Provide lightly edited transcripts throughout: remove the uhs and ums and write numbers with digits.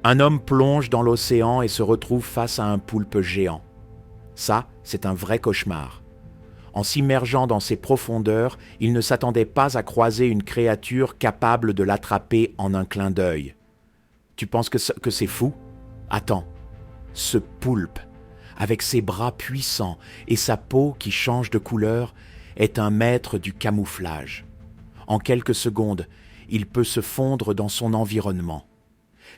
Un homme plonge dans l'océan et se retrouve face à un poulpe géant. Ça, c'est un vrai cauchemar. En s'immergeant dans ses profondeurs, il ne s'attendait pas à croiser une créature capable de l'attraper en un clin d'œil. Tu penses que c'est fou? Attends, ce poulpe, avec ses bras puissants et sa peau qui change de couleur, est un maître du camouflage. En quelques secondes, il peut se fondre dans son environnement.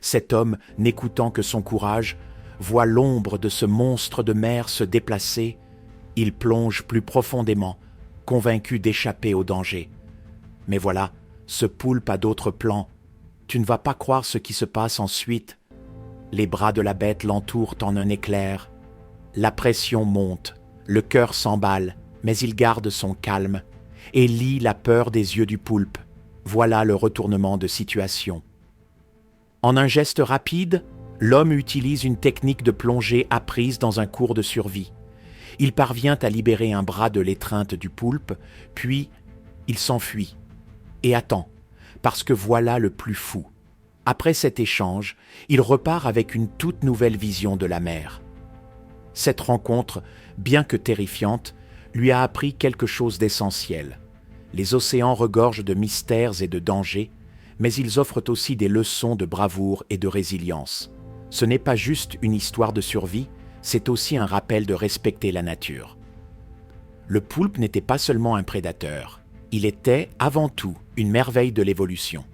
Cet homme, n'écoutant que son courage, voit l'ombre de ce monstre de mer se déplacer. Il plonge plus profondément, convaincu d'échapper au danger. Mais voilà, ce poulpe a d'autres plans. Tu ne vas pas croire ce qui se passe ensuite. Les bras de la bête l'entourent en un éclair. La pression monte, le cœur s'emballe, mais il garde son calme et lit la peur des yeux du poulpe. Voilà le retournement de situation. En un geste rapide, l'homme utilise une technique de plongée apprise dans un cours de survie. Il parvient à libérer un bras de l'étreinte du poulpe, puis il s'enfuit. Et attend, parce que voilà le plus fou. Après cet échange, il repart avec une toute nouvelle vision de la mer. Cette rencontre, bien que terrifiante, lui a appris quelque chose d'essentiel. Les océans regorgent de mystères et de dangers, mais ils offrent aussi des leçons de bravoure et de résilience. Ce n'est pas juste une histoire de survie, c'est aussi un rappel de respecter la nature. Le poulpe n'était pas seulement un prédateur, il était avant tout une merveille de l'évolution.